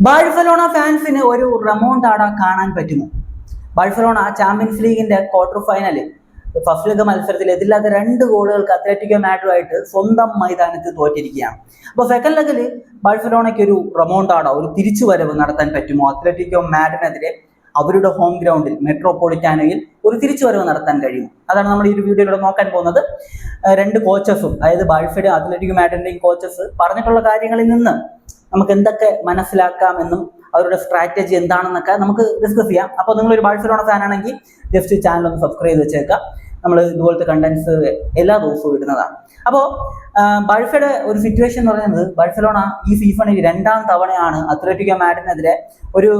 Barcelona ഫാൻസിന് ഒരു റെമോണ്ടാഡ കാണാൻ പറ്റുമോ? ബാഴ്സലോണ ചാമ്പ്യൻസ് ലീഗിന്റെ ക്വാർട്ടർ ഫൈനൽ ഫസ്റ്റ് ലെഗ് മത്സരത്തിൽ എതിരില്ലാത്ത 2 ഗോളുകൾക്ക് അത്ലറ്റിക്കോ മാഡ്രിഡുമായിട്ട് സ്വന്തം മൈതാനത്ത് തോറ്റിരിക്കുകയാണ്. അപ്പോൾ സെക്കൻഡ് ലെഗിൽ ബാഴ്സലോണയ്ക്ക് ഒരു റെമോണ്ടാഡ, ഒരു തിരിച്ചുവരവ് നടത്താൻ പറ്റുമോ? അത്ലറ്റിക്കോ മാഡ്രിഡിനെതിരെ അവരുടെ ഹോം ഗ്രൗണ്ടിൽ മെട്രോപൊളിറ്റാനോയിൽ ഒരു തിരിച്ചുവരവ് നടത്താൻ കഴിയും. അതാണ് നമ്മൾ ഈ ഒരു വീഡിയോയിലൂടെ നോക്കാൻ പോകുന്നത്. 2 കോച്ചസും, അതായത് ബാഴ്സയുടെ അത്ലറ്റിക്കോ മാഡ്രിഡിന്റെയും കോച്ചസ് പറഞ്ഞിട്ടുള്ള കാര്യങ്ങളിൽ നിന്ന് നമുക്ക് എന്തൊക്കെ മനസ്സിലാക്കാമെന്നും അവരുടെ സ്ട്രാറ്റജി എന്താണെന്നൊക്കെ നമുക്ക് ഡിസ്കസ് ചെയ്യാം. അപ്പോൾ നിങ്ങളൊരു ബാഴ്സലോണ ഫാൻ ആണെങ്കിൽ ജസ്റ്റ് ചാനൽ ഒന്ന് സബ്സ്ക്രൈബ് ചെയ്ത് വെച്ചേക്കാം. നമ്മൾ ഇതുപോലത്തെ കണ്ടന്റ്സ് എല്ലാ ദിവസവും ഇടുന്നതാണ്. അപ്പോൾ ബാഴ്സയുടെ ഒരു സിറ്റുവേഷൻ എന്ന് പറയുന്നത്, ബാഴ്സലോണ ഈ സീസണിൽ 2ാം തവണയാണ് അത്ലറ്റിക്കോ മാഡ്രിഡിനെതിരെ ഒരു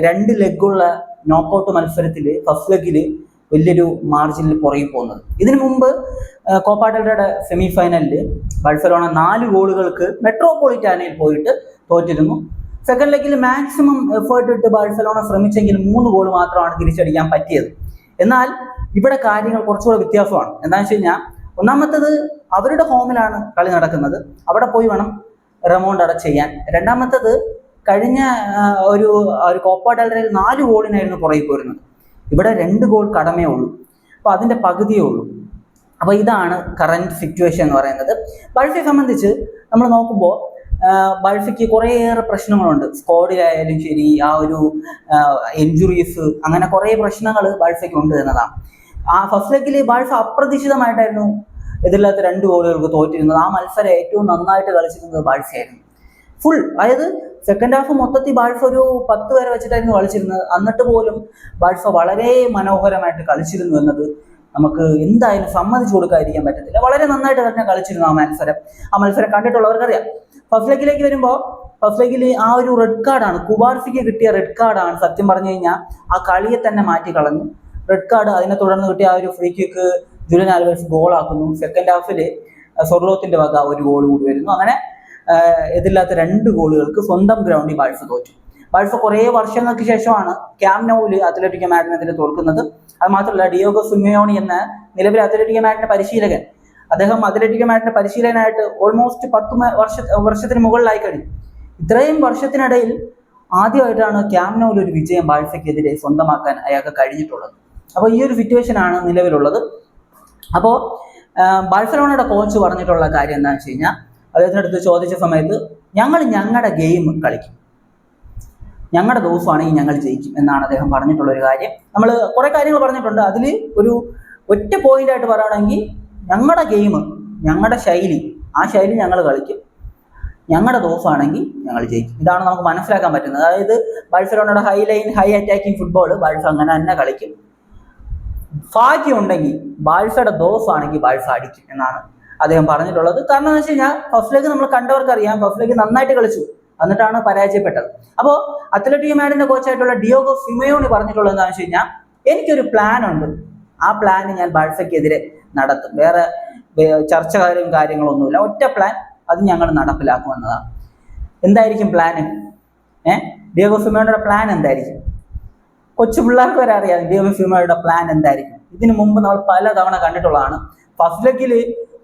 2 ലെഗുള്ള നോക്കൗട്ട് മത്സരത്തിൽ ഫസ്റ്റ് ലെഗിൽ വലിയൊരു മാർജിനിൽ പുറകെ പോകുന്നത്. ഇതിനു മുമ്പ് കോപ്പ ഡെൽ റേയുടെ സെമി ഫൈനലിൽ ബാഴ്സലോണ 4 ഗോളുകൾക്ക് മെട്രോപൊളിറ്റാനയിൽ പോയിട്ട് തോറ്റിരുന്നു. സെക്കൻഡ് ലെഗിൽ മാക്സിമം എഫേർട്ട് ഇട്ട് ബാഴ്സലോണ ശ്രമിച്ചെങ്കിൽ 3 ഗോൾ മാത്രമാണ് തിരിച്ചടിക്കാൻ പറ്റിയത്. എന്നാൽ ഇവിടെ കാര്യങ്ങൾ കുറച്ചുകൂടെ വ്യത്യാസമാണ്. എന്താണെന്ന് വെച്ച് കഴിഞ്ഞാൽ, ഒന്നാമത്തത് അവരുടെ ഹോമിലാണ് കളി നടക്കുന്നത്, അവിടെ പോയി വേണം റെമോണ്ടാഡ ചെയ്യാൻ. രണ്ടാമത്തത് കഴിഞ്ഞ ഒരു കോപ്പ ഡെൽ റേയിൽ 4 ഗോളിനായിരുന്നു പുറകെ പോരുന്നത്. ഇവിടെ 2 ഗോൾ കടമേ ഉള്ളൂ. അപ്പോൾ അതിൻ്റെ പകുതിയേ ഉള്ളൂ. അപ്പോൾ ഇതാണ് കറന്റ് സിറ്റുവേഷൻ എന്ന് പറയുന്നത്. ബാഴ്സയെ സംബന്ധിച്ച് നമ്മൾ നോക്കുമ്പോൾ ബാഴ്സയ്ക്ക് കുറേയേറെ പ്രശ്നങ്ങളുണ്ട്. സ്ക്വാഡിലായാലും ശരി, ആ ഒരു ഇഞ്ചുറീസ്, അങ്ങനെ കുറേ പ്രശ്നങ്ങൾ ബാഴ്സയ്ക്ക് ഉണ്ട് എന്നതാണ്. ആ ഫസ്റ്റ് ലെഗിൽ ബാഴ്സ അപ്രതീക്ഷിതമായിട്ടായിരുന്നു എതിരില്ലാത്ത 2 ഗോളുകൾക്ക് തോറ്റിരുന്നത്. ആ മത്സരം ഏറ്റവും നന്നായിട്ട് കളിച്ചിരുന്നത് ബാഴ്സയായിരുന്നു. ഫുൾ, അതായത് സെക്കൻഡ് ഹാഫ് മൊത്തത്തിൽ ബാഴ്സ ഒരു 10 വരെ വെച്ചിട്ടായിരുന്നു കളിച്ചിരുന്നത്. എന്നിട്ട് പോലും ബാഴ്സ വളരെ മനോഹരമായിട്ട് കളിച്ചിരുന്നു എന്നത് നമുക്ക് എന്തായാലും സമ്മതിച്ചു കൊടുക്കാതിരിക്കാൻ പറ്റത്തില്ല. വളരെ നന്നായിട്ട് തന്നെ കളിച്ചിരുന്നു ആ മത്സരം കണ്ടിട്ടുള്ളവർക്കറിയാം. ഫസ്റ്റ് ലെഗിലേക്ക് വരുമ്പോൾ, ഫസ്റ്റ് ലെഗിൽ ആ ഒരു റെഡ് കാർഡാണ്, കുബാർസിക്ക് കിട്ടിയ റെഡ് കാർഡാണ് സത്യം പറഞ്ഞു കഴിഞ്ഞാൽ ആ കളിയെ തന്നെ മാറ്റി കളഞ്ഞു. റെഡ് കാർഡ്, അതിനെ തുടർന്ന് കിട്ടിയ ആ ഒരു ഫ്രീ കിക്ക് ജൂലിയൻ ആൽവേസ് ഗോളാക്കുന്നു. സെക്കൻഡ് ഹാഫിൽ സൊർലോത്തിന്റെ വക ഒരു ഗോൾ കൂടി വരുന്നു. അങ്ങനെ എതിരില്ലാത്ത 2 ഗോളുകൾക്ക് സ്വന്തം ഗ്രൗണ്ടിൽ ബാഴ്സ തോറ്റു. ബാഴ്സ കുറേ വർഷങ്ങൾക്ക് ശേഷമാണ് ക്യാമ്പ് നൗവിൽ അത്ലറ്റിക്കോ മാഡ്രിഡിനെതിരെ തോൽക്കുന്നത്. അത് മാത്രമല്ല, ഡിയോഗോ സിമിയോണി എന്ന നിലവിലെ അത്ലറ്റിക്കോ മാഡ്രിഡിന്റെ പരിശീലകൻ, അദ്ദേഹം അത്ലറ്റിക്കോ മാഡ്രിഡിന്റെ പരിശീലകനായിട്ട് ഓൾമോസ്റ്റ് 10 വർഷത്തിന് മുകളിലായി കഴിഞ്ഞു. ഇത്രയും വർഷത്തിനിടയിൽ ആദ്യമായിട്ടാണ് ക്യാമ്പ് നൗവിൽ ഒരു വിജയം ബാഴ്സയ്ക്കെതിരെ സ്വന്തമാക്കാൻ അയാൾക്ക് കഴിഞ്ഞിട്ടുള്ളത്. അപ്പോൾ ഈ ഒരു സിറ്റുവേഷനാണ് നിലവിലുള്ളത്. അപ്പോൾ ബാഴ്സലോണയുടെ കോച്ച് പറഞ്ഞിട്ടുള്ള കാര്യം എന്താണെന്ന് വെച്ച് കഴിഞ്ഞാൽ, അദ്ദേഹത്തിൻ്റെ അടുത്ത് ചോദിച്ച സമയത്ത്, ഞങ്ങളുടെ ഗെയിം കളിക്കും, ഞങ്ങളുടെ ദിവസമാണെങ്കിൽ ഞങ്ങൾ ജയിക്കും എന്നാണ് അദ്ദേഹം പറഞ്ഞിട്ടുള്ള ഒരു കാര്യം. നമ്മൾ കുറേ കാര്യങ്ങൾ പറഞ്ഞിട്ടുണ്ട്. അതിൽ ഒരു ഒറ്റ പോയിന്റായിട്ട് പറയുകയാണെങ്കിൽ, ഞങ്ങളുടെ ഗെയിം, ഞങ്ങളുടെ ശൈലി, ആ ശൈലി ഞങ്ങൾ കളിക്കും, ഞങ്ങളുടെ ദിവസമാണെങ്കിൽ ഞങ്ങൾ ജയിക്കും. ഇതാണ് നമുക്ക് മനസ്സിലാക്കാൻ പറ്റുന്നത്. അതായത് ബാഴ്സലോണയുടെ high line, high attacking football Barca അങ്ങനെ തന്നെ കളിക്കും. ഭാഗ്യം ഉണ്ടെങ്കിൽ ബാഴ്സയുടെ ദിവസമാണെങ്കിൽ ബാഴ്സ അടിക്കും എന്നാണ് അദ്ദേഹം പറഞ്ഞിട്ടുള്ളത്. കാരണം എന്ന് വെച്ച് കഴിഞ്ഞാൽ, ഫസ്റ്റ് ലെഗ് നമ്മൾ കണ്ടവർക്കറിയാം, ഫസ്റ്റ് ലെഗ് നന്നായിട്ട് കളിച്ചു, എന്നിട്ടാണ് പരാജയപ്പെട്ടത്. അപ്പോൾ അത്ലറ്റിക്കോ മാഡ്രിഡിന്റെ കോച്ചായിട്ടുള്ള ഡിയോഗോ സിമിയോണി പറഞ്ഞിട്ടുള്ളത് എന്താണെന്ന് വെച്ച് കഴിഞ്ഞാൽ, എനിക്കൊരു പ്ലാൻ ഉണ്ട്, ആ പ്ലാന് ഞാൻ ബാഴ്സയ്ക്കെതിരെ നടത്തും, വേറെ ചർച്ചകളും കാര്യങ്ങളൊന്നുമില്ല, ഒറ്റ പ്ലാൻ, അത് ഞങ്ങൾ നടപ്പിലാക്കുമെന്നതാണ്. എന്തായിരിക്കും പ്ലാന്? ഡിയോഗോ സിമിയോണിയുടെ പ്ലാൻ എന്തായിരിക്കും? കൊച്ചു പിള്ളേർക്ക് വരെ അറിയാം ഡിയോഗോ സിമിയോണിയുടെ പ്ലാൻ എന്തായിരിക്കും. ഇതിനു മുമ്പ് നമ്മൾ പലതവണ കണ്ടിട്ടുള്ളതാണ്. ഫസ്റ്റ് ലെഗിൽ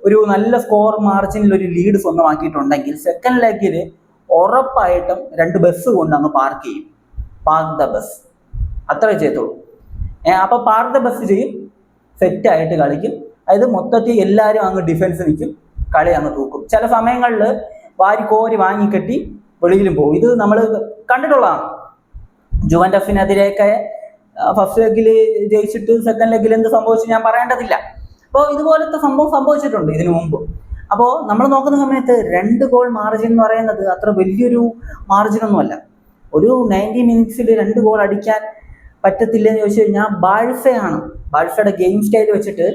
ഒരു നല്ല സ്കോർ മാർജിനിൽ ഒരു ലീഡ് സ്വന്തമാക്കിയിട്ടുണ്ടെങ്കിൽ, സെക്കൻഡ് ലെഗിൽ ഉറപ്പായിട്ടും 2 ബസ് കൊണ്ട് അങ്ങ് പാർക്ക് ചെയ്യും. പാർക്ക് ദ ബസ്, അത്രേ ചെയ്യത്തുള്ളൂ. അപ്പോൾ പാർക്ക് ദ ബസ് ചെയ്യും, സെറ്റായിട്ട് കളിക്കും. അതായത് മൊത്തത്തിൽ എല്ലാവരും അങ്ങ് ഡിഫൻസ് നിൽക്കും, കളി അങ്ങ് തൂക്കും. ചില സമയങ്ങളിൽ വാരിക്കോരി വാങ്ങിക്കെട്ടി വെളിയിലും പോകും. ഇത് നമ്മൾ കണ്ടിട്ടുള്ളതാണ്. ജുവന്റസിനെതിരെയൊക്കെ ഫസ്റ്റ് ലെഗിൽ ജയിച്ചിട്ട് സെക്കൻഡ് ലെഗിൽ എന്ത് സംഭവിച്ചു ഞാൻ പറയേണ്ടതില്ല. അപ്പോൾ ഇതുപോലത്തെ സംഭവം സംഭവിച്ചിട്ടുണ്ട് ഇതിനു മുമ്പ്. അപ്പോൾ നമ്മൾ നോക്കുന്ന സമയത്ത് 2 ഗോൾ മാർജിൻ എന്ന് പറയുന്നത് അത്ര വലിയൊരു മാർജിനൊന്നുമല്ല. ഒരു 90 മിനിറ്റ്സിൽ 2 ഗോൾ അടിക്കാൻ പറ്റത്തില്ലെന്ന് ചോദിച്ചു കഴിഞ്ഞാൽ ബാഴ്സയാണ്. ബാഴ്സയുടെ ഗെയിം സ്റ്റൈൽ വെച്ചിട്ട്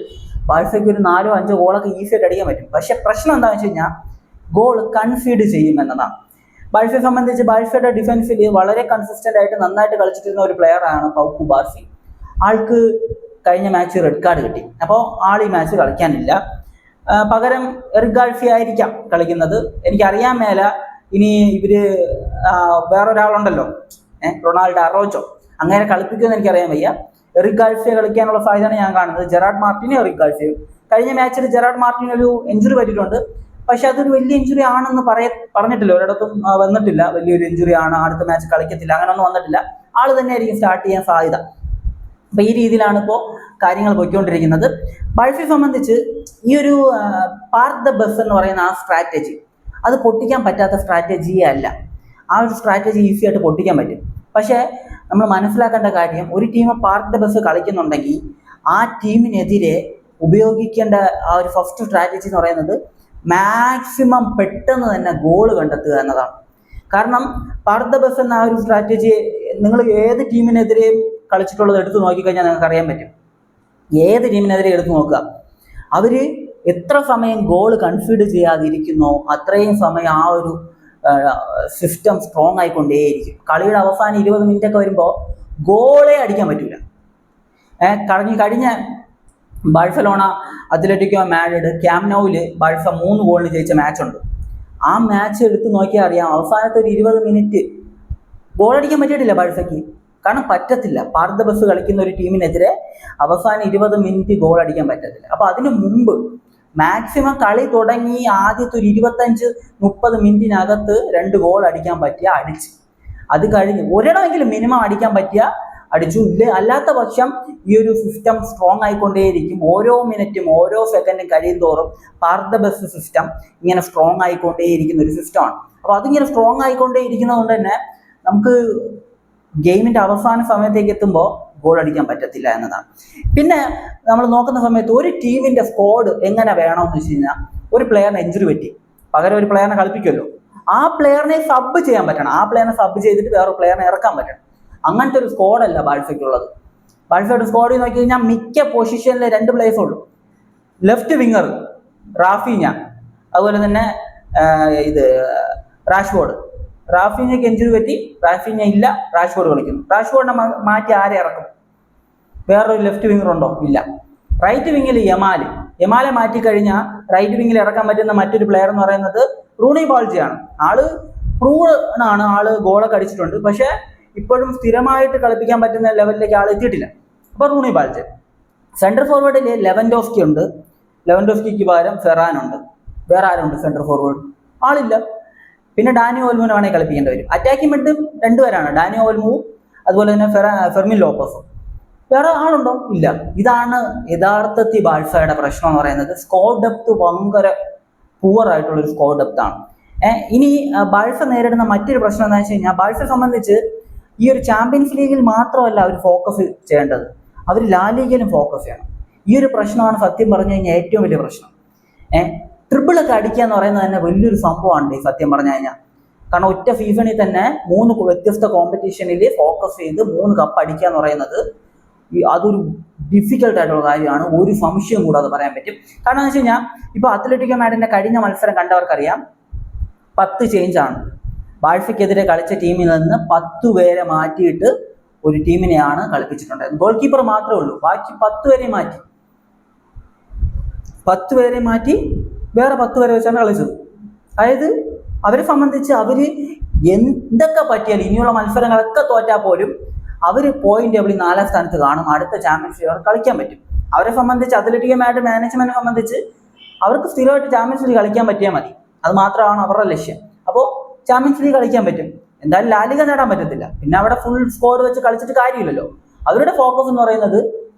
ബാഴ്സയ്ക്ക് ഒരു 4-5 ഗോളൊക്കെ ഈസിയായിട്ട് അടിക്കാൻ പറ്റും. പക്ഷെ പ്രശ്നം എന്താണെന്ന് വെച്ച് കഴിഞ്ഞാൽ, ഗോൾ കൺസീഡ് ചെയ്യും എന്നതാണ്. ബാഴ്സയെ സംബന്ധിച്ച് ബാഴ്സയുടെ ഡിഫൻസിൽ വളരെ കൺസിസ്റ്റന്റ് ആയിട്ട് നന്നായിട്ട് കളിച്ചിട്ടിരുന്ന ഒരു പ്ലെയറാണ് പൗ കുബാർസി. ആൾക്ക് കഴിഞ്ഞ മാച്ച് റെഡ് കാർഡ് കിട്ടി. അപ്പോൾ ആൾ ഈ മാച്ച് കളിക്കാനില്ല. പകരം എറിക് ഗാർഷ്യ ആയിരിക്കാം കളിക്കുന്നത്, എനിക്കറിയാൻ മേല. ഇനി ഇവര് വേറൊരാളുണ്ടല്ലോ, റൊണാൾഡോ അറോജോ, അങ്ങനെ കളിപ്പിക്കുമെന്ന് എനിക്കറിയാൻ വയ്യ. എറിക് ഗാർഷ്യ കളിക്കാനുള്ള സാധ്യതയാണ് ഞാൻ കാണുന്നത്. ജെറാർഡ് മാർട്ടിനും എറിക് ഗാർഷ്യയും. കഴിഞ്ഞ മാച്ചിൽ ജെറാർഡ് മാർട്ടിന് ഒരു ഇഞ്ചുറി പറ്റിയിട്ടുണ്ട്. പക്ഷെ അതൊരു വലിയ ഇഞ്ചുറി ആണെന്ന് പറഞ്ഞിട്ടില്ല, ഒരിടത്തും വന്നിട്ടില്ല വലിയൊരു ഇഞ്ചുറി ആണ്, അടുത്ത മാച്ച് കളിക്കത്തില്ല, അങ്ങനെയൊന്നും വന്നിട്ടില്ല. ആള് തന്നെ ആയിരിക്കും സ്റ്റാർട്ട് ചെയ്യാൻ സാധ്യത. അപ്പൊ ഈ രീതിയിലാണ് ഇപ്പോൾ കാര്യങ്ങൾ പോയിക്കൊണ്ടിരിക്കുന്നത്. ബൾഫിയെ സംബന്ധിച്ച് ഈ ഒരു പാർക്ക് ദ ബസ് എന്ന് പറയുന്ന ആ സ്ട്രാറ്റജി, അത് പൊട്ടിക്കാൻ പറ്റാത്ത സ്ട്രാറ്റജിയേ അല്ല. ആ ഒരു സ്ട്രാറ്റജി ഈസി ആയിട്ട് പൊട്ടിക്കാൻ പറ്റും. പക്ഷേ നമ്മൾ മനസ്സിലാക്കേണ്ട കാര്യം, ഒരു ടീം പാർക്ക് ദ ബസ് കളിക്കുന്നുണ്ടെങ്കിൽ ആ ടീമിനെതിരെ ഉപയോഗിക്കേണ്ട ആ ഒരു ഫസ്റ്റ് സ്ട്രാറ്റജി എന്ന് പറയുന്നത് മാക്സിമം പെട്ടെന്ന് തന്നെ ഗോൾ കണ്ടെത്തുക എന്നതാണ്. കാരണം പാർക്ക് ദ ബസ് എന്ന ആ ഒരു സ്ട്രാറ്റജി നിങ്ങൾ ഏത് ടീമിനെതിരെയും കളിച്ചിട്ടുള്ളത് എടുത്തു നോക്കിക്കഴിഞ്ഞാൽ നിങ്ങൾക്ക് അറിയാൻ പറ്റും. ഏത് ടീമിനെതിരെ എടുത്തു നോക്കുക, അവർ എത്ര സമയം ഗോൾ കൺസീഡ് ചെയ്യാതിരിക്കുന്നോ അത്രയും സമയം ആ ഒരു സിസ്റ്റം സ്ട്രോങ് ആയിക്കൊണ്ടേയിരിക്കും. കളിയുടെ അവസാനം 20 മിനിറ്റ് ഒക്കെ വരുമ്പോൾ ഗോളേ അടിക്കാൻ പറ്റില്ല. കഴിഞ്ഞ ബാഴ്സലോണ അത്ലറ്റിക്കോ മാഡ്രിഡ് ക്യാമ്പ് നൗവില് ബാഴ്സ 3 ഗോളിന് ജയിച്ച മാച്ചുണ്ട്. ആ മാച്ച് എടുത്ത് നോക്കിയാൽ അറിയാം, അവസാനത്തെ ഒരു 20 മിനിറ്റ് ഗോളടിക്കാൻ പറ്റിയിട്ടില്ല ബാഴ്സയ്ക്ക്. കാരണം പറ്റത്തില്ല, പാർക്ക് ദ ബസ് കളിക്കുന്ന ഒരു ടീമിനെതിരെ അവസാനം 20 മിനിറ്റ് ഗോൾ അടിക്കാൻ പറ്റത്തില്ല. അപ്പൊ അതിനു മുമ്പ് മാക്സിമം കളി തുടങ്ങി ആദ്യത്തെ ഒരു 25-30 മിനിറ്റിനകത്ത് 2 ഗോൾ അടിക്കാൻ പറ്റിയ അടിച്ച്, അത് കഴിഞ്ഞ് ഒരിടമെങ്കിലും മിനിമം അടിക്കാൻ പറ്റിയ അടിച്ചു. ഇല്ല അല്ലാത്ത പക്ഷം ഈ ഒരു സിസ്റ്റം സ്ട്രോങ് ആയിക്കൊണ്ടേയിരിക്കും. ഓരോ മിനിറ്റും ഓരോ സെക്കൻഡും കഴിയും തോറും പാർക്ക് ദ ബസ് സിസ്റ്റം ഇങ്ങനെ സ്ട്രോങ് ആയിക്കൊണ്ടേയിരിക്കുന്ന ഒരു സിസ്റ്റമാണ്. അപ്പോൾ അതിങ്ങനെ സ്ട്രോങ് ആയിക്കൊണ്ടേ ഇരിക്കുന്നത് കൊണ്ട് തന്നെ നമുക്ക് ഗെയിമിന്റെ അവസാന സമയത്തേക്ക് എത്തുമ്പോൾ ഗോൾ അടിക്കാൻ പറ്റത്തില്ല എന്നതാണ്. പിന്നെ നമ്മൾ നോക്കുന്ന സമയത്ത് ഒരു ടീമിന്റെ സ്ക്വാഡ് എങ്ങനെ വേണമെന്ന് വെച്ച് കഴിഞ്ഞാൽ, ഒരു പ്ലെയറിന് ഇഞ്ചുറി പറ്റി, പകരം ഒരു പ്ലെയറിനെ കളിപ്പിക്കുമല്ലോ, ആ പ്ലെയറിനെ സബ് ചെയ്യാൻ പറ്റണം. ആ പ്ലെയറിനെ സബ് ചെയ്തിട്ട് വേറെ പ്ലെയറിനെ ഇറക്കാൻ പറ്റണം. അങ്ങനത്തെ ഒരു സ്ക്വാഡല്ല ബാഴ്സയ്ക്കുള്ളത്. ബാഴ്സയുടെ സ്ക്വാഡിൽ നോക്കി കഴിഞ്ഞാൽ മിക്ക പൊസിഷനിൽ 2 പ്ലേയേഴ്സേ ഉള്ളൂ. ലെഫ്റ്റ് വിങ്ങർ റാഫീഞ്ഞ, അതുപോലെ തന്നെ റാഷ്ഫോർഡ്. റാഫീഞ്ഞയ്ക്ക് ഇഞ്ചുറി പറ്റി, റാഫീഞ്ഞ ഇല്ല, റാഷ്ഫോർഡ് കളിക്കുന്നു. റാഷ്ഫോർഡിനെ മാറ്റി ആരെ ഇറക്കും? വേറൊരു ലെഫ്റ്റ് വിങ്ങർ ഉണ്ടോ? ഇല്ല. റൈറ്റ് വിങ്ങിൽ യമാലെ മാറ്റി കഴിഞ്ഞാൽ റൈറ്റ് വിങ്ങിൽ ഇറക്കാൻ പറ്റുന്ന മറ്റൊരു പ്ലെയർ എന്ന് പറയുന്നത് റൂണി ബാൾജിയാണ്. ആള് പ്രൂവണാണ്, ആള് ഗോളൊക്കെ അടിച്ചിട്ടുണ്ട്. പക്ഷെ ഇപ്പോഴും സ്ഥിരമായിട്ട് കളിപ്പിക്കാൻ പറ്റുന്ന ലെവലിലേക്ക് ആൾ എത്തിയിട്ടില്ല. അപ്പൊ റൂണി ബാൾജ്. സെന്റർ ഫോർവേഡിൽ ലെവൻഡോസ്കി ഉണ്ട്, ലെവൻഡോസ്കിക്ക് പകരം ഫെറാൻ ഉണ്ട്. വേറെ ആരുണ്ട് സെന്റർ ഫോർവേഡ്? ആളില്ല. പിന്നെ ഡാനി ഓൽമോനെ വേണമെങ്കിൽ കളിപ്പിക്കേണ്ടി വരും. അറ്റാക്കിംഗ് മിഡ് 2 പേരാണ്, ഡാനി ഓൽമോവും അതുപോലെ തന്നെ ഫെർമിൻ ലോപ്പസും. വേറെ ആളുണ്ടോ? ഇല്ല. ഇതാണ് യഥാർത്ഥത്തിൽ ബാഴ്സയുടെ പ്രശ്നം എന്ന് പറയുന്നത്. സ്കോർ ഡെപ്ത് ഭയങ്കര പൂവർ ആയിട്ടുള്ള ഒരു സ്കോർ ഡെപ്ത് ആണ്. ഇനി ബാഴ്സ നേരിടുന്ന മറ്റൊരു പ്രശ്നം എന്താണെന്ന് വെച്ച് കഴിഞ്ഞാൽ, ബാഴ്സയെ സംബന്ധിച്ച് ഈ ഒരു ചാമ്പ്യൻസ് ലീഗിൽ മാത്രമല്ല അവർ ഫോക്കസ് ചെയ്യേണ്ടത്, അവർ ലാ ലീഗിലും ഫോക്കസ് ചെയ്യണം. ഈ ഒരു പ്രശ്നമാണ് സത്യം പറഞ്ഞു കഴിഞ്ഞാൽ ഏറ്റവും വലിയ പ്രശ്നം. ട്രിപ്പിളൊക്കെ അടിക്കുക എന്ന് പറയുന്നത് തന്നെ വലിയൊരു സംഭവമാണ് ഈ സത്യം പറഞ്ഞു കഴിഞ്ഞാൽ. കാരണം ഒറ്റ സീസണിൽ തന്നെ 3 വ്യത്യസ്ത കോമ്പറ്റീഷനിൽ ഫോക്കസ് ചെയ്ത് 3 കപ്പ് അടിക്കുക എന്ന് പറയുന്നത് അതൊരു ഡിഫിക്കൽട്ട് ആയിട്ടുള്ള കാര്യമാണ്. ഒരു സംശയം കൂടാതെ പറയാൻ പറ്റും. കാരണം എന്ന് വെച്ച് കഴിഞ്ഞാൽ, ഇപ്പോൾ അത്ലറ്റിക്കോ മാഡ്രിഡിന്റെ കഴിഞ്ഞ മത്സരം കണ്ടവർക്കറിയാം, 10 ചേഞ്ചാണ്. ബാഴ്സയ്ക്കെതിരെ കളിച്ച ടീമിൽ നിന്ന് 10 പേരെ മാറ്റിയിട്ട് ഒരു ടീമിനെയാണ് കളിപ്പിച്ചിട്ടുണ്ടായത്. ഗോൾ കീപ്പർ മാത്രമേ ഉള്ളൂ, ബാക്കി 10 പേരെ മാറ്റി. 10 പേരെ മാറ്റി വേറെ 10 പേരെ വെച്ചാണ് കളിച്ചത്. അതായത് അവരെ സംബന്ധിച്ച് അവര് എന്തൊക്കെ പറ്റിയാലും ഇനിയുള്ള മത്സരങ്ങളൊക്കെ തോറ്റാൽ പോലും അവർ പോയിന്റ് ടേബിളിൽ 4ാം സ്ഥാനത്ത് കാണും. അടുത്ത ചാമ്പ്യൻസ് ലീഗ് അവർ കളിക്കാൻ പറ്റും. അവരെ സംബന്ധിച്ച് അത്ലറ്റിക്കോ മാഡ്രിഡ് മാനേജ്മെന്റിനെ സംബന്ധിച്ച് അവർക്ക് സ്ഥിരമായിട്ട് ചാമ്പ്യൻസ് ലീഗ് കളിക്കാൻ പറ്റിയാൽ മതി. അത് മാത്രമാണ് അവരുടെ ലക്ഷ്യം. അപ്പോൾ ചാമ്പ്യൻസ് ലീഗ് കളിക്കാൻ പറ്റും, എന്തായാലും ലാലിക നേടാൻ പറ്റത്തില്ല. പിന്നെ അവിടെ ഫുൾ സ്കോഡ് വെച്ച് കളിച്ചിട്ട് കാര്യമില്ലല്ലോ. അവരുടെ ഫോക്കസ് എന്ന് പറയുന്നത്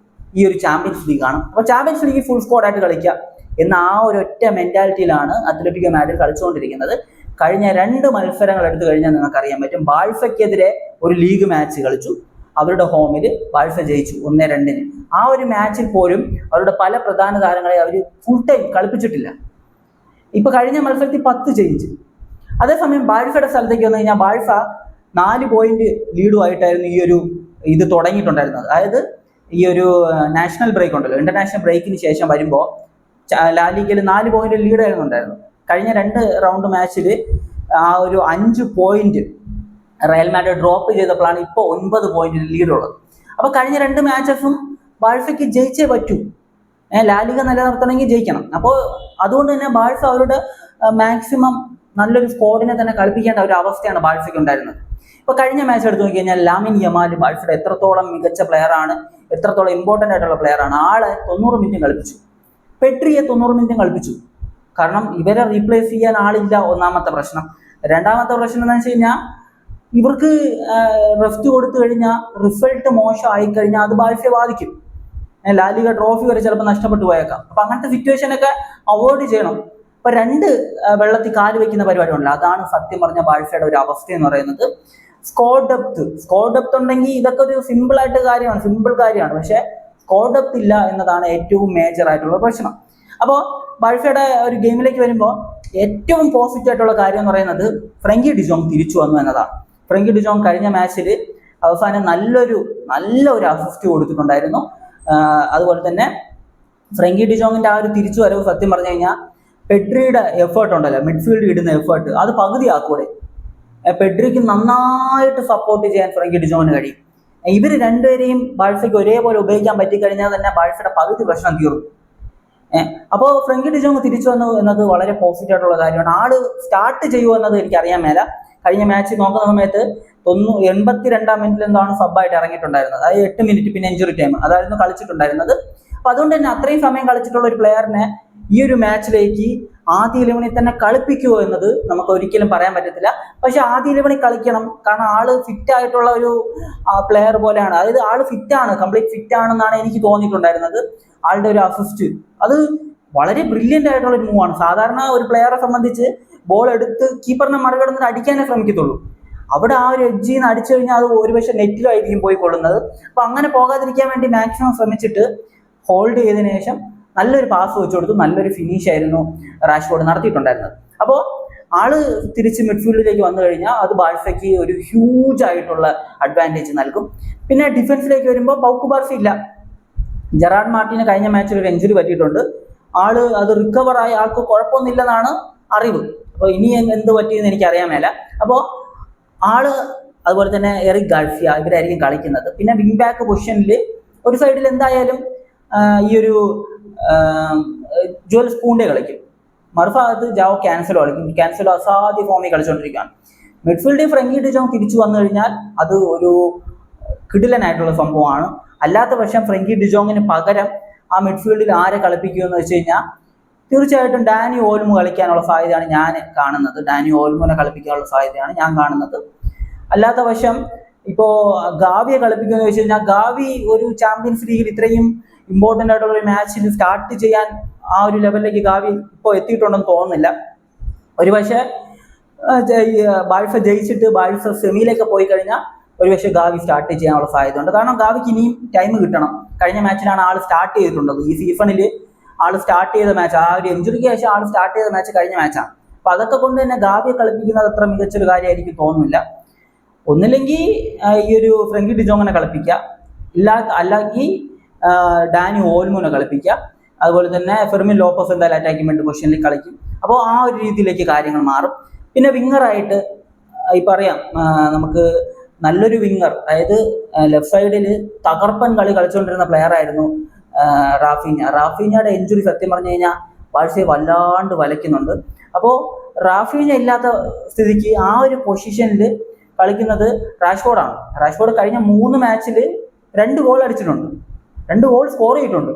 ഈ ഒരു ചാമ്പ്യൻസ് ലീഗാണ്. അപ്പോൾ ചാമ്പ്യൻസ് ലീഗ് ഫുൾ സ്കോഡായിട്ട് കളിക്കുക എന്ന ആ ഒരു ഒറ്റ മെന്റാലിറ്റിയിലാണ് അത്ലറ്റിക്കോ മാഡ്രിഡ് കളിച്ചുകൊണ്ടിരിക്കുന്നത്. കഴിഞ്ഞ 2 മത്സരങ്ങൾ എടുത്തു കഴിഞ്ഞാൽ നിങ്ങൾക്ക് അറിയാൻ പറ്റും. ബാഴ്സയ്ക്കെതിരെ ഒരു ലീഗ് മാച്ച് കളിച്ചു, അവരുടെ ഹോമിൽ ബാഴ്സ ജയിച്ചു 1-2. ആ ഒരു മാച്ചിൽ പോലും അവരുടെ പല പ്രധാന താരങ്ങളെ അവർ ഫുൾ ടൈം കളിപ്പിച്ചിട്ടില്ല. ഇപ്പൊ കഴിഞ്ഞ മത്സരത്തിൽ 10 ചേഞ്ച്. അതേസമയം ബാഴ്സയുടെ സ്ഥലത്തേക്ക് വന്നു കഴിഞ്ഞാൽ ബാഴ്സ 4 പോയിന്റ് ലീഡുമായിട്ടായിരുന്നു ഇത് തുടങ്ങിയിട്ടുണ്ടായിരുന്നത്. അതായത് ഈ ഒരു നാഷണൽ ബ്രേക്ക് ഉണ്ടല്ലോ, ഇന്റർനാഷണൽ ബ്രേക്കിന് ശേഷം വരുമ്പോൾ ലാലിഗയിൽ 4 പോയിന്റ് ലീഡായിരുന്നു ഉണ്ടായിരുന്നു. കഴിഞ്ഞ 2 റൗണ്ട് മാച്ചിൽ ആ ഒരു 5 പോയിന്റ് റയൽ മാഡ്രിഡ് ഡ്രോപ്പ് ചെയ്തപ്പോഴാണ് ഇപ്പോൾ 9 പോയിന്റ് ലീഡുള്ളത്. അപ്പോൾ കഴിഞ്ഞ 2 മാച്ചസും ബാഴ്സയ്ക്ക് ജയിച്ചേ പറ്റൂ. ലാലിഗ നിലനിർത്തണമെങ്കിൽ ജയിക്കണം. അപ്പോൾ അതുകൊണ്ട് തന്നെ ബാഴ്സ അവരുടെ മാക്സിമം നല്ലൊരു സ്ക്വാഡിനെ തന്നെ കളിപ്പിക്കേണ്ട ഒരു അവസ്ഥയാണ് ബാഴ്സയ്ക്ക് ഉണ്ടായിരുന്നത്. ഇപ്പോൾ കഴിഞ്ഞ മാച്ച് എടുത്തു നോക്കി കഴിഞ്ഞാൽ ലാമിൻ യമാൽ ബാഴ്സയുടെ എത്രത്തോളം മികച്ച പ്ലെയറാണ്, എത്രത്തോളം ഇമ്പോർട്ടൻ്റ് ആയിട്ടുള്ള പ്ലെയറാണ്. ആളെ 90 മിനിറ്റ് കളിപ്പിച്ചു. പെട്രിയെ 90 മിനിറ്റ് കളിപ്പിച്ചു. കാരണം ഇവരെ റീപ്ലേസ് ചെയ്യാൻ ആളില്ല, ഒന്നാമത്തെ പ്രശ്നം. രണ്ടാമത്തെ പ്രശ്നം എന്താണെന്ന് വെച്ച് കഴിഞ്ഞാൽ ഇവർക്ക് റെസ്റ്റ് കൊടുത്തു കഴിഞ്ഞാൽ റിസൾട്ട് മോശമായി കഴിഞ്ഞാൽ അത് ബാഴ്സയെ ബാധിക്കും. ലാലിഗ ട്രോഫി വരെ ചിലപ്പോൾ നഷ്ടപ്പെട്ടു പോയേക്കാം. അപ്പൊ അങ്ങനത്തെ സിറ്റുവേഷനൊക്കെ അവോയ്ഡ് ചെയ്യണം. ഇപ്പൊ രണ്ട് വെള്ളത്തിൽ കാല് വെക്കുന്ന പരിപാടി ഉണ്ടല്ലോ, അതാണ് സത്യം പറഞ്ഞ ബാഴ്സയുടെ ഒരു അവസ്ഥ എന്ന് പറയുന്നത്. സ്കോർ ഡെപ്ത് ഉണ്ടെങ്കിൽ ഇതൊക്കെ ഒരു സിമ്പിൾ കാര്യമാണ്. പക്ഷെ സ്കോർ ഡെപ്ത് ഇല്ല എന്നതാണ് ഏറ്റവും മേജർ ആയിട്ടുള്ള പ്രശ്നം. അപ്പോൾ ബാഴ്സയുടെ ഒരു ഗെയിമിലേക്ക് വരുമ്പോൾ ഏറ്റവും പോസിറ്റീവ് ആയിട്ടുള്ള കാര്യം എന്ന് പറയുന്നത് ഫ്രങ്കി ഡിജോങ് തിരിച്ചു വന്നു എന്നതാണ്. ഫ്രങ്കി ഡിജോങ് കഴിഞ്ഞ മാച്ചിൽ അവസാനം നല്ലൊരു അസിസ്റ്റ് കൊടുത്തിട്ടുണ്ടായിരുന്നു. അതുപോലെ തന്നെ ഫ്രങ്കി ഡിജോങ്ങിന്റെ ആ ഒരു തിരിച്ചു വരവ് സത്യം പറഞ്ഞു കഴിഞ്ഞാൽ പെഡ്രിയുടെ എഫേർട്ട് ഉണ്ടല്ലോ, മിഡ്ഫീൽഡ് ഇടുന്ന എഫേർട്ട്, അത് പകുതിയാക്കൂടെ. പെഡ്രിക്ക് നന്നായിട്ട് സപ്പോർട്ട് ചെയ്യാൻ ഫ്രങ്കി ഡിജോങ്ങിന് കഴിയും. ഇവർ രണ്ടുപേരെയും ബാഴ്സയ്ക്ക് ഒരേപോലെ ഉപയോഗിക്കാൻ പറ്റിക്കഴിഞ്ഞാൽ തന്നെ ബാഴ്സയുടെ പകുതി പ്രശ്നം തീർന്നു. അപ്പോൾ ഫ്രങ്കി ഡിജോങ് തിരിച്ചു വന്നു എന്നത് വളരെ പോസിറ്റീവ് ആയിട്ടുള്ള കാര്യമാണ്. ആള് സ്റ്റാർട്ട് ചെയ്യുമോ എന്നത് എനിക്ക് അറിയാൻ മേല. കഴിഞ്ഞ മാച്ച് നോക്കുന്ന സമയത്ത് 82-ാം മിനിറ്റിൽ എന്താണ് സബ്ബായിട്ട് ഇറങ്ങിയിട്ടുണ്ടായിരുന്നത്. അതായത് 8 മിനിറ്റ് പിന്നെ ഇഞ്ചുറി ടൈം അതായിരുന്നു കളിച്ചിട്ടുണ്ടായിരുന്നത്. അപ്പൊ അതുകൊണ്ട് തന്നെ അത്രയും സമയം കളിച്ചിട്ടുള്ള ഒരു പ്ലെയറിനെ ഈ ഒരു മാച്ചിലേക്ക് ആദ്യ 11-ൽ തന്നെ കളിപ്പിക്കുമോ എന്നത് നമുക്ക് ഒരിക്കലും പറയാൻ പറ്റത്തില്ല. പക്ഷെ ആദ്യ 11-ൽ കളിക്കണം, കാരണം ആള് ഫിറ്റ് ആയിട്ടുള്ള ഒരു പ്ലെയർ പോലെയാണ്. അതായത് ആള് കംപ്ലീറ്റ് ഫിറ്റ് ആണെന്നാണ് എനിക്ക് തോന്നിയിട്ടുണ്ടായിരുന്നത്. ആളുടെ ഒരു അസിസ്റ്റ് അത് വളരെ ബ്രില്യൻ്റ് ആയിട്ടുള്ള ഒരു മൂവാണ്. സാധാരണ ഒരു പ്ലെയറെ സംബന്ധിച്ച് ബോൾ എടുത്ത് കീപ്പറിനെ മറികടന്നിട്ട് അടിക്കാനേ ശ്രമിക്കത്തുള്ളൂ. അവിടെ ആ ഒരു എഡ്ജിൽ നിന്ന് അടിച്ചു കഴിഞ്ഞാൽ അത് ഒരുപക്ഷെ നെറ്റിലായിരിക്കും പോയി കൊള്ളുന്നത്. അപ്പൊ അങ്ങനെ പോകാതിരിക്കാൻ വേണ്ടി മാക്സിമം ശ്രമിച്ചിട്ട് ഹോൾഡ് ചെയ്തതിനു ശേഷം നല്ലൊരു പാസ് വെച്ചു കൊടുത്തു. നല്ലൊരു ഫിനിഷ് ആയിരുന്നു റാഷ്ഫോർഡ് നടത്തിയിട്ടുണ്ടായിരുന്നത്. അപ്പോൾ ആള് തിരിച്ച് മിഡ്ഫീൽഡിലേക്ക് വന്നു കഴിഞ്ഞാൽ അത് ബാഴ്സയ്ക്ക് ഒരു ഹ്യൂജ് ആയിട്ടുള്ള അഡ്വാൻറ്റേജ് നൽകും. പിന്നെ ഡിഫൻസിലേക്ക് വരുമ്പോൾ പൗക്കു ബാർസി ഇല്ല. ജെറാർഡ് മാർട്ടിന് കഴിഞ്ഞ മാച്ചിൽ ഒരു ഇഞ്ചുറി പറ്റിയിട്ടുണ്ട്. ആള് അത് റിക്കവർ ആയി, ആൾക്ക് കുഴപ്പമൊന്നുമില്ലെന്നാണ് അറിവ്. അപ്പോൾ ഇനി എന്ത് പറ്റിയെന്ന് എനിക്ക് അറിയാൻ മേല. അപ്പോൾ ആള് അതുപോലെ തന്നെ എറിക് ഗാർസിയ ഇവരായിരിക്കും കളിക്കുന്നത്. പിന്നെ വിങ് ബാക്ക് പൊസിഷനിൽ ഒരു സൈഡിൽ എന്തായാലും ഈ ഒരു ജോൽ സ്പൂണ്ടേ കളിക്കും, മറുഭാഗത്ത് ജാവോ ക്യാൻസലോ കളിക്കും. ക്യാൻസലോ അസാധ്യ ഫോമിൽ കളിച്ചുകൊണ്ടിരിക്കുകയാണ്. മിഡ്ഫീൽഡിൽ ഫ്രങ്കി ഡിജോങ് തിരിച്ചു വന്നു കഴിഞ്ഞാൽ അത് ഒരു കിടിലനായിട്ടുള്ള സംഭവമാണ്. അല്ലാത്ത പക്ഷം ഫ്രങ്കി ഡിജോങ്ങിന് പകരം ആ മിഡ്ഫീൽഡിൽ ആരെ കളിപ്പിക്കുമെന്ന് വെച്ച് കഴിഞ്ഞാൽ തീർച്ചയായിട്ടും ഡാനി ഓൽമോ കളിക്കാനുള്ള സാധ്യതയാണ് ഞാൻ കാണുന്നത്. ഡാനി ഓൽമോനെ കളിപ്പിക്കാനുള്ള സാധ്യതയാണ് ഞാൻ കാണുന്നത്. അല്ലാത്ത പക്ഷം ഇപ്പോൾ ഗാവിയെ കളിപ്പിക്കുമെന്ന് വെച്ച് കഴിഞ്ഞാൽ ഗാവി ഒരു ചാമ്പ്യൻസ് ലീഗിൽ ഇത്രയും ഇമ്പോർട്ടൻ്റ് ആയിട്ടുള്ള ഒരു മാച്ചിൽ സ്റ്റാർട്ട് ചെയ്യാൻ ആ ഒരു ലെവലിലേക്ക് ഗാവി ഇപ്പോൾ എത്തിയിട്ടുണ്ടെന്ന് തോന്നുന്നില്ല. ഒരുപക്ഷെ ബാഴ്സ ജയിച്ചിട്ട് ബാഴ്സ സെമിയിലേക്ക് പോയി കഴിഞ്ഞാൽ ഒരുപക്ഷെ ഗാവി സ്റ്റാർട്ട് ചെയ്യാനുള്ള സാധ്യതയുണ്ട്. കാരണം ഗാവിക്ക് ഇനിയും ടൈം കിട്ടണം. കഴിഞ്ഞ മാച്ചിലാണ് ആൾ സ്റ്റാർട്ട് ചെയ്തിട്ടുള്ളത്. ഈ സീസണിൽ ആൾ സ്റ്റാർട്ട് ചെയ്ത മാച്ച്, ആ ഒരു ഇഞ്ചുറിക്ക് ശേഷം ആൾ സ്റ്റാർട്ട് ചെയ്ത മാച്ച് കഴിഞ്ഞ മാച്ചാണ്. അപ്പൊ അതൊക്കെ കൊണ്ട് തന്നെ ഗാവിയെ കളിപ്പിക്കുന്നത് അത്ര മികച്ചൊരു കാര്യമായിരിക്കും തോന്നുന്നില്ല. ഒന്നില്ലെങ്കിൽ ഈ ഒരു ഫ്രങ്കി ഡിജോങ്ങിനെ കളിപ്പിക്കുക, അല്ലെങ്കിൽ ഡാനി ഓൽമോനെ കളിപ്പിക്കുക. അതുപോലെ തന്നെ ഫെർമിൻ ലോപ്പസ് എന്തായാലും അറ്റാക്കിംഗ് പൊസിഷനിൽ കളിക്കും. അപ്പോൾ ആ ഒരു രീതിയിലേക്ക് കാര്യങ്ങൾ മാറും. പിന്നെ വിങ്ങറായിട്ട് ഇപ്പം അറിയാം, നമുക്ക് നല്ലൊരു വിങ്ങർ, അതായത് ലെഫ്റ്റ് സൈഡിൽ തകർപ്പൻ കളി കളിച്ചുകൊണ്ടിരുന്ന പ്ലെയർ ആയിരുന്നു റാഫീഞ്ഞയുടെ ഇഞ്ചുറി സത്യം പറഞ്ഞു കഴിഞ്ഞാൽ ബാഴ്സയെ വല്ലാണ്ട് വലയ്ക്കുന്നുണ്ട്. അപ്പോൾ റാഫീഞ്ഞ ഇല്ലാത്ത സ്ഥിതിക്ക് ആ ഒരു പൊസിഷനിൽ കളിക്കുന്നത് റാഷ്ഫോർഡാണ്. റാഷ്ഫോർഡ് കഴിഞ്ഞ 3 മാച്ചിൽ 2 ഗോൾ അടിച്ചിട്ടുണ്ട്, 2 ഗോൾ സ്കോർ ചെയ്തിട്ടുണ്ട്.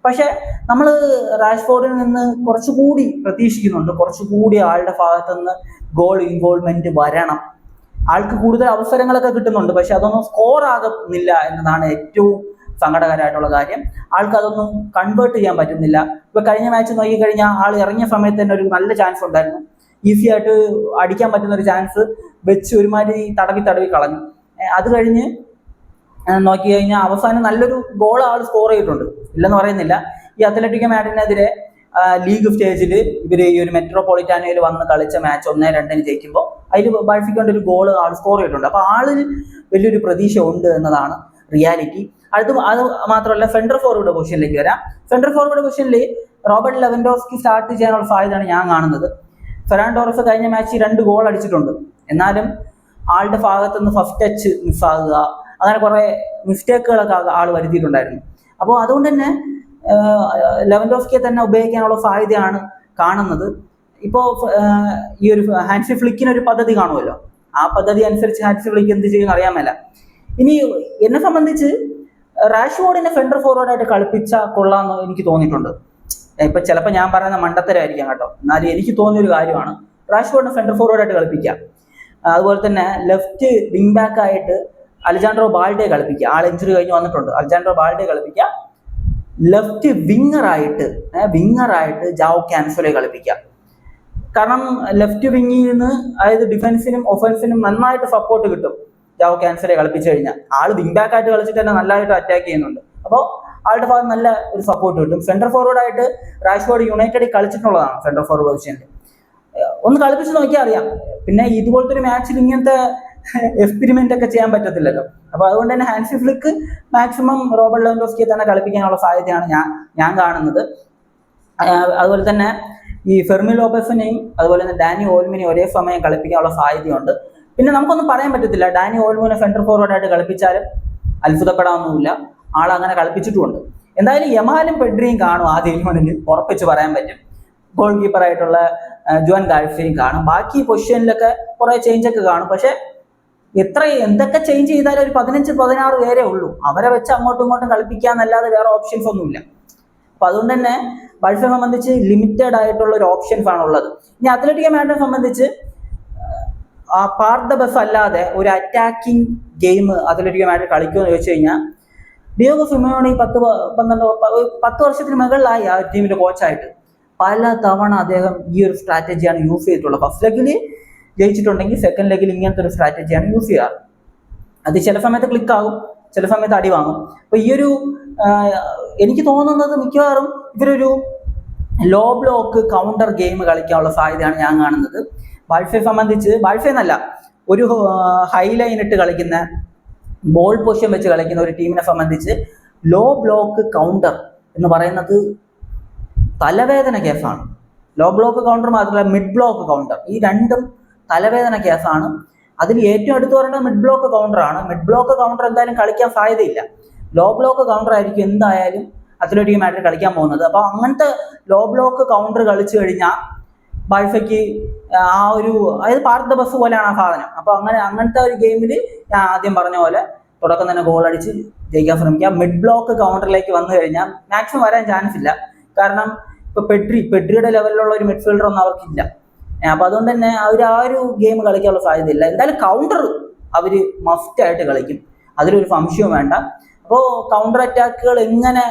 പക്ഷെ നമ്മൾ റാഷ്ഫോർഡിൽ നിന്ന് കുറച്ചുകൂടി പ്രതീക്ഷിക്കുന്നുണ്ട്. കുറച്ചുകൂടി ആളുടെ ഭാഗത്തു നിന്ന് ഗോൾ ഇൻവോൾവ്മെന്റ് വരണം. ആൾക്ക് കൂടുതൽ അവസരങ്ങളൊക്കെ കിട്ടുന്നുണ്ട്, പക്ഷെ അതൊന്നും സ്കോർ ആകുന്നില്ല എന്നതാണ് ഏറ്റവും സങ്കടകരമായിട്ടുള്ള കാര്യം. ആൾക്ക് അതൊന്നും കൺവേർട്ട് ചെയ്യാൻ പറ്റുന്നില്ല. ഇപ്പൊ കഴിഞ്ഞ മാച്ച് നോക്കിക്കഴിഞ്ഞാൽ ആൾ ഇറങ്ങിയ സമയത്ത് തന്നെ ഒരു നല്ല ചാൻസ് ഉണ്ടായിരുന്നു, ഈസി ആയിട്ട് അടിക്കാൻ പറ്റുന്ന ഒരു ചാൻസ് വെച്ച് ഒരുമാതിരി തടവി കളഞ്ഞു. അത് കഴിഞ്ഞ് നോക്കി കഴിഞ്ഞാൽ അവസാനം നല്ലൊരു ഗോൾ ആൾ സ്കോർ ചെയ്തിട്ടുണ്ട്, ഇല്ലെന്ന് പറയുന്നില്ല. ഈ അത്ലറ്റിക്കോ മാഡ്രിഡിനെതിരെ ലീഗ് സ്റ്റേജിൽ ഇവർ ഈ ഒരു മെട്രോപൊളിറ്റാനോയിൽ വന്ന് കളിച്ച മാച്ച് 1-2 ജയിക്കുമ്പോൾ അതിൽ ബാഴ്സയ്ക്ക് ഒരു ഗോൾ ആൾ സ്കോർ ചെയ്തിട്ടുണ്ട്. അപ്പോൾ ആളിൽ വലിയൊരു പ്രതീക്ഷ ഉണ്ട് എന്നതാണ് റിയാലിറ്റി. അത് മാത്രമല്ല, സെൻട്രൽ ഫോർവേഡ് പൊസിഷനിലേക്ക് വരാം. സെൻട്രൽ ഫോർവേഡ് പൊസിഷനിൽ റോബർട്ട് ലെവൻഡോസ്കി സ്റ്റാർട്ട് ചെയ്യാനുള്ള സാധ്യതയാണ് ഞാൻ കാണുന്നത്. ഫെറാൻ ടോറസ് കഴിഞ്ഞ മാച്ചിൽ 2 ഗോൾ അടിച്ചിട്ടുണ്ട്. എന്നാലും ആളുടെ ഭാഗത്തുനിന്ന് ഫസ്റ്റ് ടച്ച് മിസ്സാകുക, അങ്ങനെ കുറേ മിസ്റ്റേക്കുകളൊക്കെ ആൾ വരുത്തിയിട്ടുണ്ടായിരുന്നു. അപ്പോൾ അതുകൊണ്ട് തന്നെ ലെവൻഡോസ്കിയെ തന്നെ ഉപയോഗിക്കാനുള്ള സാധ്യതയാണ് കാണുന്നത്. ഇപ്പോൾ ഈ ഒരു ഹാൻസി ഫ്ലിക്കിനൊരു പദ്ധതി കാണുമല്ലോ, ആ പദ്ധതി അനുസരിച്ച് ഹാൻസി ഫ്ലിക്ക് എന്ത് ചെയ്യുമെന്ന് അറിയാൻ മേല. ഇനി എന്നെ സംബന്ധിച്ച് റാഷ്ഫോർഡിനെ സെൻട്രൽ ഫോർവേഡായിട്ട് കളിപ്പിച്ചാൽ കൊള്ളാമെന്ന് എനിക്ക് തോന്നിയിട്ടുണ്ട്. ഇപ്പൊ ചിലപ്പോൾ ഞാൻ പറയുന്ന മണ്ടത്തരമായിരിക്കാം കേട്ടോ, എന്നാലും എനിക്ക് തോന്നിയൊരു കാര്യമാണ്. റാഷ്ഫോർഡിനെ സെന്റർ ഫോർവേഡ് ആയിട്ട് കളിപ്പിക്കാം. അതുപോലെ തന്നെ ലെഫ്റ്റ് വിങ് ബാക്ക് ആയിട്ട് അലജാൻഡ്രോ ബാൽഡെ കളിപ്പിക്കുക. ആൾ ഇഞ്ചുറി കഴിഞ്ഞ് വന്നിട്ടുണ്ട്. അലജാൻഡ്രോ ബാൽഡെ കളിപ്പിക്കുക. ലെഫ്റ്റ് വിങ്ങറായിട്ട് ജാവോ ക്യാൻസലെ കളിപ്പിക്കുക. കാരണം ലെഫ്റ്റ് വിങ്ങിൽ നിന്ന് അതായത് ഡിഫൻസിനും ഒഫൻസിനും നന്നായിട്ട് സപ്പോർട്ട് കിട്ടും ജാവോ ക്യാൻസലെ കളിപ്പിച്ചു കഴിഞ്ഞാൽ. ആൾ വിങ് ബാക്ക് ആയിട്ട് കളിച്ചിട്ട് തന്നെ നല്ലതായിട്ട് അറ്റാക്ക് ചെയ്യുന്നുണ്ട്. അപ്പോൾ ആളുടെ ഭാഗത്ത് നല്ല ഒരു സപ്പോർട്ട് കിട്ടും. സെന്റർ ഫോർവേഡ് ആയിട്ട് റാഷ്ഫോർഡ് യുണൈറ്റഡിൽ കളിച്ചിട്ടുള്ളതാണ് സെന്റർ ഫോർവേഡ് പൊസിഷനിൽ. ഒന്ന് കളിപ്പിച്ച് നോക്കിയാൽ അറിയാം. പിന്നെ ഇതുപോലത്തെ ഒരു മാച്ചിൽ ഇങ്ങനത്തെ എക്സ്പെരിമെന്റ് ഒക്കെ ചെയ്യാൻ പറ്റത്തില്ലല്ലോ. അപ്പൊ അതുകൊണ്ട് തന്നെ ഹാൻസി ഫ്ലിക്ക് മാക്സിമം റോബർട്ട് ലെവൻഡോസ്കിയെ തന്നെ കളിപ്പിക്കാനുള്ള സാധ്യതയാണ് ഞാൻ കാണുന്നത്. അതുപോലെ തന്നെ ഈ ഫെർമിൻ ലോപ്പസിനെയും അതുപോലെ തന്നെ ഡാനി ഓൾമിനെയും ഒരേ സമയം കളിപ്പിക്കാനുള്ള സാധ്യതയുണ്ട്. പിന്നെ നമുക്കൊന്നും പറയാൻ പറ്റത്തില്ല, ഡാനി ഓൾമിനെ സെന്റർ ഫോർവേഡ് ആയിട്ട് കളിപ്പിച്ചാലും അത്ഭുതപ്പെടാവുന്നില്ല. ആളങ്ങനെ കളിപ്പിച്ചിട്ടുമുണ്ട്. എന്തായാലും യമാലും പെഡ്രിയും കാണും ആദ്യ 11-ൽ, ഉറപ്പിച്ച് പറയാൻ പറ്റും. ഗോൾ കീപ്പറായിട്ടുള്ള ജോൻ ഗാൽഫിയും കാണും. ബാക്കി പൊസിഷനിലൊക്കെ കുറെ ചേഞ്ച് ഒക്കെ കാണും. പക്ഷെ എന്തൊക്കെ ചേഞ്ച് ചെയ്താലും ഒരു 15-16 പേരേ ഉള്ളൂ. അവരെ വെച്ച് അങ്ങോട്ടും ഇങ്ങോട്ടും കളിപ്പിക്കാന്നല്ലാതെ വേറെ ഓപ്ഷൻസ് ഒന്നുമില്ല. അപ്പൊ അതുകൊണ്ട് തന്നെ ബൾഫെ സംബന്ധിച്ച് ലിമിറ്റഡ് ആയിട്ടുള്ള ഒരു ഓപ്ഷൻസ് ആണ് ഉള്ളത്. ഇനി അത്ലറ്റിക്കോ മാഡ്രിഡിനെ സംബന്ധിച്ച് പാർട്ട് ദ ബസ് അല്ലാതെ ഒരു അറ്റാക്കിംഗ് ഗെയിം അത്ലറ്റിക്കോ മാഡ്രിഡ് കളിക്കുമെന്ന് ചോദിച്ചു കഴിഞ്ഞാൽ ഡിയോഗോ സിമോണി 10 വർഷത്തിന് മുകളിലായി ആ ടീമിന്റെ കോച്ചായിട്ട്. പല തവണ അദ്ദേഹം ഈ ഒരു സ്ട്രാറ്റജിയാണ് യൂസ് ചെയ്തിട്ടുള്ളത്. ഫസ്റ്റ് ലെഗിൽ ജയിച്ചിട്ടുണ്ടെങ്കിൽ സെക്കൻഡ് ലെഗിൽ ഇങ്ങനത്തെ ഒരു സ്ട്രാറ്റജിയാണ് യൂസ് ചെയ്യാറ്. അത് ചില സമയത്ത് ക്ലിക്ക് ആകും, ചില സമയത്ത് അടി വാങ്ങും. അപ്പൊ ഈ ഒരു എനിക്ക് തോന്നുന്നത് മിക്കവാറും ഇവരൊരു ലോ ബ്ലോക്ക് കൗണ്ടർ ഗെയിം കളിക്കാനുള്ള സാധ്യതയാണ് ഞാൻ കാണുന്നത്. ബൾഫെ സംബന്ധിച്ച് എന്നല്ല, ഒരു ഹൈ ലൈൻ ഇട്ട് കളിക്കുന്ന ബോൾ പൊസിഷൻ വെച്ച് കളിക്കുന്ന ഒരു ടീമിനെ സംബന്ധിച്ച് ലോ ബ്ലോക്ക് കൗണ്ടർ എന്ന് പറയുന്നത് തലവേദന കേസാണ്. ലോ ബ്ലോക്ക് കൗണ്ടർ മാത്രമല്ല മിഡ് ബ്ലോക്ക് കൗണ്ടർ, ഈ രണ്ടും തലവേദന കേസാണ്. അതിൽ ഏറ്റവും എടുത്തു പറയേണ്ടത് മിഡ് ബ്ലോക്ക് കൗണ്ടറാണ്. മിഡ് ബ്ലോക്ക് കൗണ്ടർ എന്തായാലും കളിക്കാൻ സാധ്യതയില്ല. ലോ ബ്ലോക്ക് കൗണ്ടർ ആയിരിക്കും എന്തായാലും അത്ലറ്റിക്കോ മാഡ്രിഡ് കളിക്കാൻ പോകുന്നത്. അപ്പോൾ അങ്ങനത്തെ ലോ ബ്ലോക്ക് കൗണ്ടർ കളിച്ചു കഴിഞ്ഞാൽ ബൾഫയ്ക്ക് ആ ഒരു അതായത് പാർട്ട് ദ ബസ് പോലെയാണ് ആ സാധനം. അപ്പോൾ അങ്ങനത്തെ ഒരു ഗെയിമിൽ ഞാൻ ആദ്യം പറഞ്ഞ പോലെ തുടക്കം തന്നെ ഗോൾ അടിച്ച് ജയിക്കാൻ ശ്രമിക്കാം. മിഡ് ബ്ലോക്ക് കൗണ്ടറിലേക്ക് വന്നു കഴിഞ്ഞാൽ മാക്സിമം വരാൻ ചാൻസ് ഇല്ല. കാരണം ഇപ്പൊ പെഡ്രിയുടെ ലെവലിലുള്ള ഒരു മിഡ്ഫീൽഡർ ഒന്നും അവർക്കില്ല. അപ്പൊ അതുകൊണ്ട് തന്നെ അവർ ആ ഒരു ഗെയിം കളിക്കാനുള്ള സാധ്യതയില്ല. എന്തായാലും കൗണ്ടർ അവര് മസ്റ്റ് ആയിട്ട് കളിക്കും, അതിലൊരു സംശയവും വേണ്ട. അപ്പോൾ കൗണ്ടർ അറ്റാക്കുകൾ എങ്ങനെ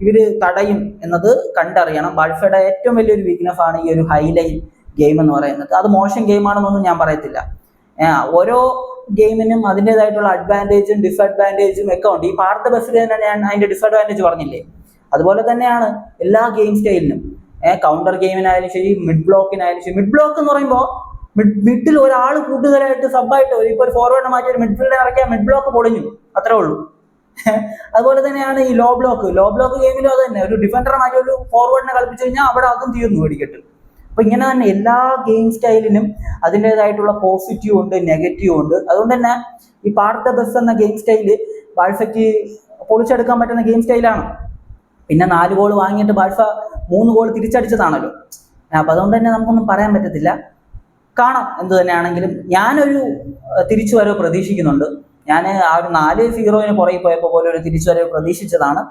ഇവര് തടയും എന്നത് കണ്ടറിയണം. ബൾഫയുടെ ഏറ്റവും വലിയൊരു വീക്ക്നെസ് ആണ് ഈ ഒരു ഹൈലൈൻ ഗെയിം എന്ന് പറയുന്നത്. അത് മോശം ഗെയിമാണെന്നൊന്നും ഞാൻ പറയത്തില്ല. ഓരോ ഗെയിമിനും അതിൻ്റെതായിട്ടുള്ള അഡ്വാൻറ്റേജും ഡിസഡ്വാൻറ്റേജും ഒക്കെ ഉണ്ട്. ഈ പാർട്ട് ബസ്സിൽ തന്നെ ഞാൻ അതിന്റെ ഡിസഡ്വാൻറ്റേജ് പറഞ്ഞില്ലേ, അതുപോലെ തന്നെയാണ് എല്ലാ ഗെയിം സ്റ്റൈലിനും. കൗണ്ടർ ഗെയിമിനായാലും ശരി, മിഡ് ബ്ലോക്കിനായാലും ശരി. മിഡ് ബ്ലോക്ക് എന്ന് പറയുമ്പോൾ മിഡിൽ ഒരാൾ കൂടുതലായിട്ട് സബായിട്ട് ഇപ്പോൾ ഒരു ഫോർവേഡിനെ മാറ്റി ഒരു മിഡ്ഫീൽഡർ ഇറക്കിയാൽ മിഡ് ബ്ലോക്ക് പൊളിഞ്ഞു, അത്രേ ഉള്ളൂ. അതുപോലെ തന്നെയാണ് ഈ ലോ ബ്ലോക്ക് ഗെയിമിലും അത് തന്നെ. ഒരു ഡിഫൻഡറെ മാറ്റി ഒരു ഫോർവേഡിനെ കളിപ്പിച്ചു കഴിഞ്ഞാൽ അവിടെ അതും തീർന്നു വെടിക്കെട്ട്. അപ്പൊ ഇങ്ങനെ തന്നെ എല്ലാ ഗെയിം സ്റ്റൈലിനും അതിൻ്റെതായിട്ടുള്ള പോസിറ്റീവ് ഉണ്ട്, നെഗറ്റീവ് ഉണ്ട്. അതുകൊണ്ട് തന്നെ ഈ പാർട്ട് ദ ബസ് എന്ന ഗെയിം സ്റ്റൈല് ബാഴ്സയ്ക്ക് പൊളിച്ചെടുക്കാൻ പറ്റുന്ന ഗെയിം സ്റ്റൈലാണ്. പിന്നെ 4 ഗോൾ വാങ്ങിയിട്ട് ബാഴ്സ 3 ഗോൾ തിരിച്ചടിച്ചതാണല്ലോ. അപ്പൊ അതുകൊണ്ട് തന്നെ നമുക്കൊന്നും പറയാൻ പറ്റത്തില്ല. കാണാം എന്ത് തന്നെയാണെങ്കിലും. ഞാനൊരു തിരിച്ചുവരവ് പ്രതീക്ഷിക്കുന്നുണ്ട്. ഞാൻ ആ ഒരു 4-0 പുറകെ പോയപ്പോൾ പോലെ ഒരു തിരിച്ചുവരവ് പ്രതീക്ഷിച്ചതാണ്.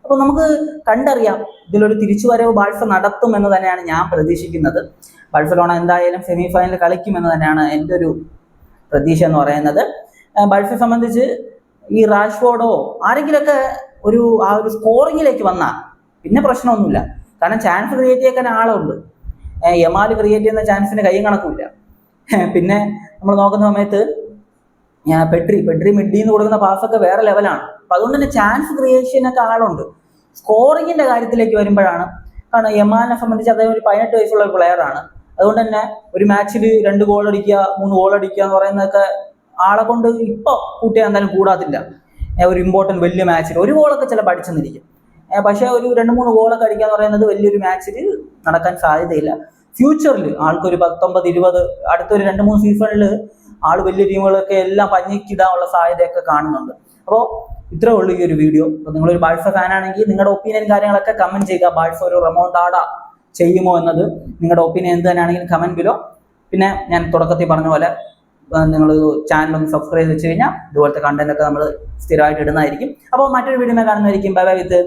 അപ്പോൾ നമുക്ക് കണ്ടറിയാം ഇതിലൊരു തിരിച്ചുവരവ് ബാഴ്സ നടത്തും എന്ന് തന്നെയാണ് ഞാൻ പ്രതീക്ഷിക്കുന്നത്. ബാഴ്സലോണ എന്തായാലും സെമി ഫൈനൽ കളിക്കുമെന്ന് തന്നെയാണ് എൻ്റെ ഒരു പ്രതീക്ഷ എന്ന് പറയുന്നത്. ബാഴ്സയെ സംബന്ധിച്ച് ഈ റാഷ്ഫോർഡോ ആരെങ്കിലുമൊക്കെ ആ ഒരു സ്കോറിങ്ങിലേക്ക് വന്നാൽ പിന്നെ പ്രശ്നമൊന്നുമില്ല. കാരണം ചാൻസ് ക്രിയേറ്റ് ചെയ്യാൻ ആളുണ്ട്. യമാൽ ക്രിയേറ്റ് ചെയ്യുന്ന ചാൻസിന് കൈയും കണക്കുമില്ല. പിന്നെ നമ്മൾ നോക്കുന്ന സമയത്ത് പെഡ്രി മിഡിന്ന് കൊടുക്കുന്ന പാസ്സൊക്കെ വേറെ ലെവലാണ്. അപ്പൊ അതുകൊണ്ട് തന്നെ ചാൻസ് ക്രിയേഷനൊക്കെ ആളുണ്ട്. സ്കോറിങ്ങിന്റെ കാര്യത്തിലേക്ക് വരുമ്പോഴാണ്, കാരണം യമാലിനെ സംബന്ധിച്ച് അദ്ദേഹം ഒരു 18 വയസ്സുള്ള ഒരു പ്ലെയർ ആണ്. അതുകൊണ്ട് തന്നെ ഒരു മാച്ചിൽ 2 ഗോൾ അടിക്കുക 3 ഗോൾ അടിക്കുക എന്ന് പറയുന്നതൊക്കെ ആളെ കൊണ്ട് ഇപ്പൊ കൂട്ടിയാൽ എന്തായാലും കൂടാത്തില്ല. ഒരു ഇമ്പോർട്ടൻറ്റ് വലിയ മാച്ചിൽ 1 ഗോളൊക്കെ ചിലപ്പോൾ അടിച്ചെന്നിരിക്കും. പക്ഷെ ഒരു 2-3 ഗോളൊക്കെ അടിക്കുക എന്ന് പറയുന്നത് വലിയൊരു മാച്ചിൽ നടക്കാൻ സാധ്യതയില്ല. ഫ്യൂച്ചറിൽ ആൾക്കൊരു 19-20 അടുത്തൊരു 2-3 സീസണിൽ ആള് വലിയ ടീമുകളൊക്കെ എല്ലാം പഞ്ഞിക്കിടാനുള്ള സാധ്യതയൊക്കെ കാണുന്നുണ്ട്. അപ്പോൾ ഇത്രേ ഉള്ളൂ ഈ ഒരു വീഡിയോ. അപ്പോൾ നിങ്ങളൊരു ബാഴ്സ ഫാൻ ആണെങ്കിൽ നിങ്ങളുടെ ഒപ്പീനിയൻ കാര്യങ്ങളൊക്കെ കമന്റ് ചെയ്യുക. ബാഴ്സ ഒരു റെമോണ്ടാഡ ചെയ്യുമോ എന്നത് നിങ്ങളുടെ ഒപ്പീനിയൻ എന്ത് തന്നെയാണെങ്കിലും കമന്റ് ബിലോ. പിന്നെ ഞാൻ തുടക്കത്തിൽ പറഞ്ഞ പോലെ നിങ്ങൾ ചാനൽ ഒന്ന് സബ്സ്ക്രൈബ് വെച്ച് കഴിഞ്ഞാൽ ഇതുപോലത്തെ കണ്ടന്റ് ഒക്കെ നമ്മൾ സ്ഥിരമായിട്ട് ഇടുന്നതായിരിക്കും. അപ്പോൾ മറ്റൊരു വീഡിയോ കാണുന്നതായിരിക്കും. ബൈ ബൈ വിത്ത്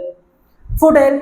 ഫുഡേൽ.